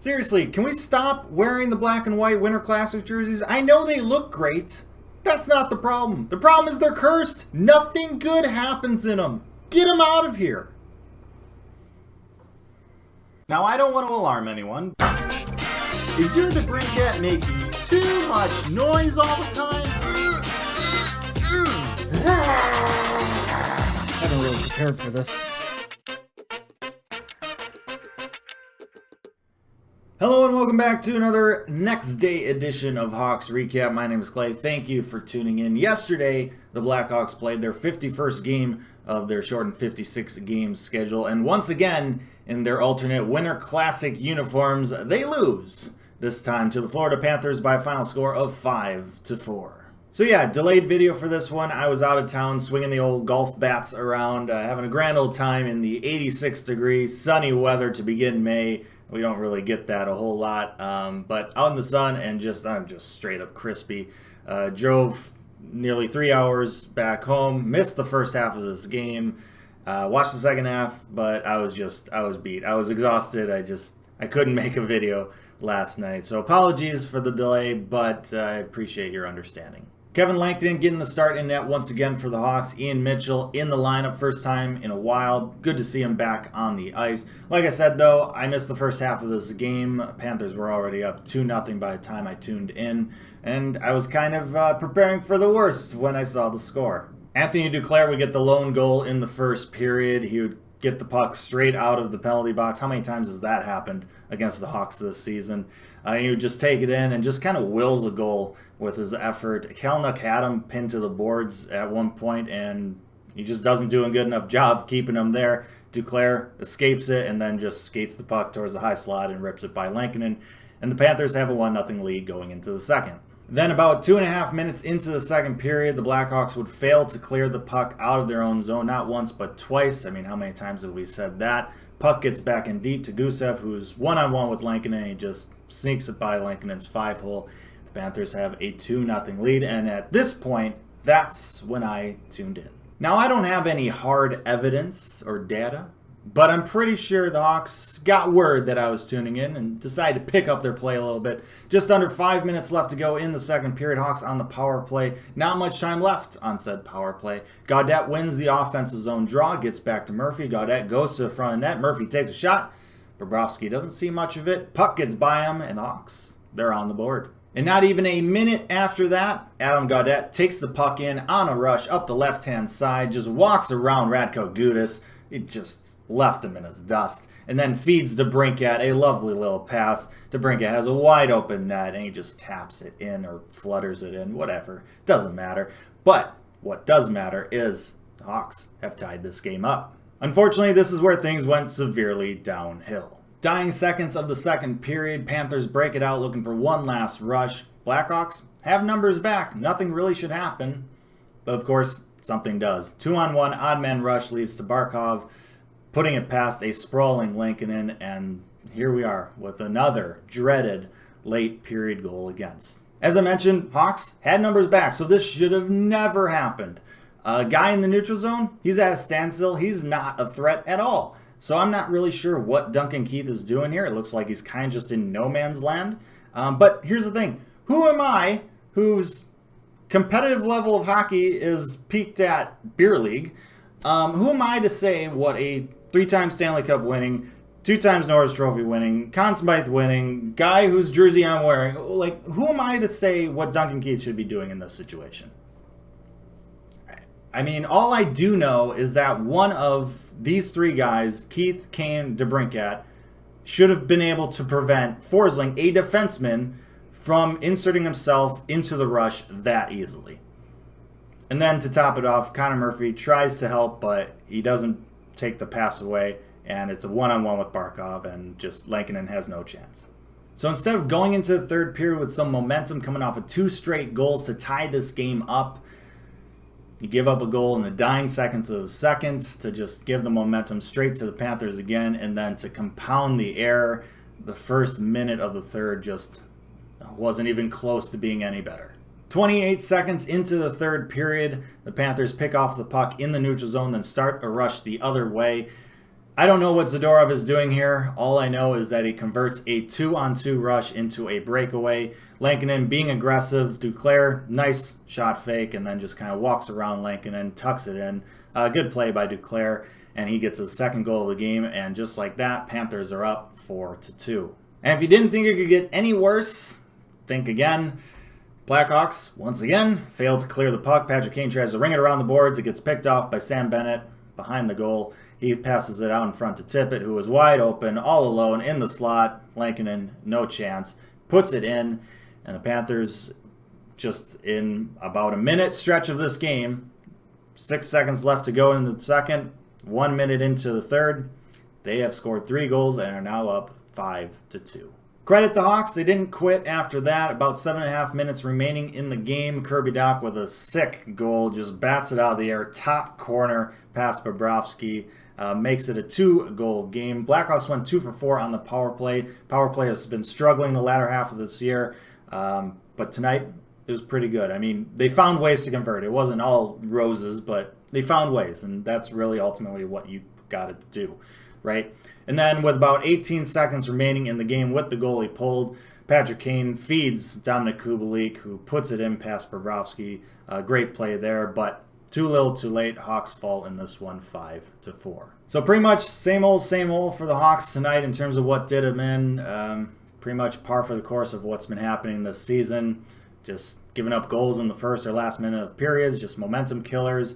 Seriously, can we stop wearing the black and white Winter Classic jerseys? I know they look great. That's not the problem. The problem is they're cursed. Nothing good happens in them. Get them out of here. Now, I don't want to alarm anyone. Is your DeBrincat making too much noise all the time? I haven't really prepared for this. Hello and welcome back to another next day edition of Hawks Recap. My name is Clay. Thank you for tuning in. Yesterday, the Blackhawks played their 51st game of their shortened 56 game schedule. And once again, in their alternate Winter Classic uniforms, they lose. This time to the Florida Panthers by a final score of 5-4. So yeah, delayed video for this one. I was out of town swinging the old golf bats around, having a grand old time in the 86 degree sunny weather to begin May. We don't really get that a whole lot, but out in the sun and I'm just straight up crispy. Drove nearly 3 hours back home, missed the first half of this game, watched the second half, but I was beat. I was exhausted. I couldn't make a video last night. So apologies for the delay, but I appreciate your understanding. Kevin Lankinen getting the start in net once again for the Hawks. Ian Mitchell in the lineup, first time in a while. Good to see him back on the ice. Like I said, though, I missed the first half of this game. Panthers were already up 2-0 by the time I tuned in, and I was kind of preparing for the worst when I saw the score. Anthony Duclair would get the lone goal in the first period. He would get the puck straight out of the penalty box. How many times has that happened against the Hawks this season? He would just take it in and just kind of wills a goal with his effort. Kelnick had him pinned to the boards at one point, and he just doesn't do a good enough job keeping him there. Duclair escapes it and then just skates the puck towards the high slot and rips it by Lankinen. And the Panthers have a 1-0 lead going into the second. Then about 2.5 minutes into the second period, the Blackhawks would fail to clear the puck out of their own zone, not once but twice. I mean, how many times have we said that? Puck gets back in deep to Gusev, who's one-on-one with Lankinen. He just sneaks it by Lankinen's 5-hole. The Panthers have a 2-0 lead, and at this point, that's when I tuned in. Now, I don't have any hard evidence or data, but I'm pretty sure the Hawks got word that I was tuning in and decided to pick up their play a little bit. Just under 5 minutes left to go in the second period. Hawks on the power play. Not much time left on said power play. Gaudette wins the offensive zone draw, gets back to Murphy. Gaudette goes to the front of the net. Murphy takes a shot. Bobrovsky doesn't see much of it. Puck gets by him, and the Hawks, they're on the board. And not even a minute after that, Adam Gaudette takes the puck in on a rush up the left-hand side, just walks around Radko Gudas. It just left him in his dust, and then feeds DeBrincat a lovely little pass. DeBrincat has a wide open net, and he just taps it in or flutters it in, whatever. Doesn't matter. But what does matter is the Hawks have tied this game up. Unfortunately, this is where things went severely downhill. Dying seconds of the second period, Panthers break it out looking for one last rush. Blackhawks have numbers back. Nothing really should happen, but of course, something does. 2-on-1 odd man rush leads to Barkov putting it past a sprawling Lankinen, and here we are with another dreaded late period goal against. As I mentioned, Hawks had numbers back, so this should have never happened. A guy in the neutral zone, he's at a standstill. He's not a threat at all. So I'm not really sure what Duncan Keith is doing here. It looks like he's kind of just in no man's land. But here's the thing. Who am I whose competitive level of hockey is peaked at beer league? Who am I to say what a 3-time Stanley Cup winning, 2 times Norris Trophy winning, Conn Smythe winning, guy whose jersey I'm wearing, like, who am I to say what Duncan Keith should be doing in this situation? I mean, all I do know is that one of these 3 guys, Keith, Kane, DeBrincat, should have been able to prevent Forsling, a defenseman, from inserting himself into the rush that easily. And then to top it off, Connor Murphy tries to help, but he doesn't take the pass away, and it's a one-on-one with Barkov, and just Lankinen has no chance. So instead of going into the third period with some momentum coming off of 2 straight goals to tie this game up, you give up a goal in the dying seconds of the second to just give the momentum straight to the Panthers again, and then to compound the error, the first minute of the third just wasn't even close to being any better. 28 seconds into the third period, the Panthers pick off the puck in the neutral zone, then start a rush the other way. I don't know what Zadorov is doing here. All I know is that he converts a 2-on-2 rush into a breakaway. Lankinen being aggressive. Duclair, nice shot fake, and then just kind of walks around Lankinen, tucks it in. Good play by Duclair, and he gets his second goal of the game. And just like that, Panthers are up 4-2. And if you didn't think it could get any worse, think again. Blackhawks, once again, failed to clear the puck. Patrick Kane tries to ring it around the boards. It gets picked off by Sam Bennett behind the goal. He passes it out in front to Tippett, who was wide open, all alone in the slot. Lankinen, no chance. Puts it in, and the Panthers, just in about a minute stretch of this game, 6 seconds left to go in the second, 1 minute into the third, they have scored 3 goals and are now up 5-2. Credit the Hawks, they didn't quit after that. About 7.5 minutes remaining in the game. Kirby Dach with a sick goal, just bats it out of the air, top corner past Bobrovsky, makes it a 2-goal game. Blackhawks went 2 for 4 on the power play. Power play has been struggling the latter half of this year, but tonight it was pretty good. I mean, they found ways to convert. It wasn't all roses, but they found ways, and that's really ultimately what you got to do, right? And then with about 18 seconds remaining in the game with the goalie pulled, Patrick Kane feeds Dominik Kubalik, who puts it in past Bobrovsky. Great play there, but too little too late. Hawks fall in this one 5-4. So pretty much same old for the Hawks tonight in terms of what did them in. Pretty much par for the course of what's been happening this season. Just giving up goals in the first or last minute of periods, just momentum killers,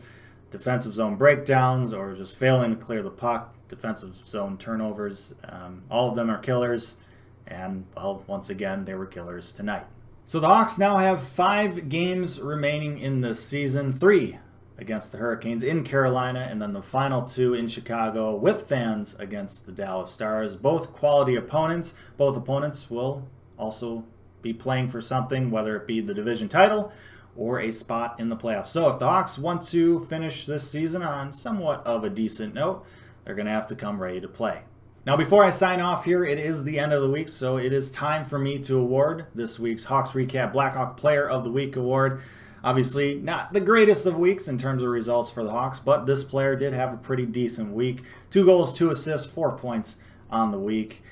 defensive zone breakdowns, or just failing to clear the puck. Defensive zone turnovers. All of them are killers, and, well, once again, they were killers tonight. So the Hawks now have 5 games remaining in this season, 3 against the Hurricanes in Carolina, and then the final 2 in Chicago with fans against the Dallas Stars. Both quality opponents. Both opponents will also be playing for something, whether it be the division title or a spot in the playoffs. So if the Hawks want to finish this season on somewhat of a decent note, they're going to have to come ready to play. Now, before I sign off here, it is the end of the week, so it is time for me to award this week's Hawks Recap Blackhawk Player of the Week award. Obviously, not the greatest of weeks in terms of results for the Hawks, but this player did have a pretty decent week. 2 goals, 2 assists, 4 points on the week.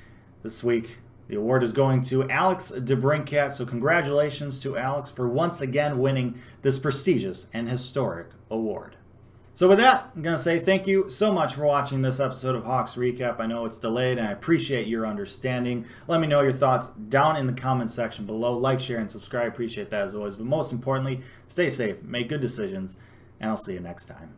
This week, the award is going to Alex DeBrincat, so congratulations to Alex for once again winning this prestigious and historic award. So with that, I'm going to say thank you so much for watching this episode of Hawks Recap. I know it's delayed, and I appreciate your understanding. Let me know your thoughts down in the comment section below. Like, share, and subscribe. Appreciate that as always. But most importantly, stay safe, make good decisions, and I'll see you next time.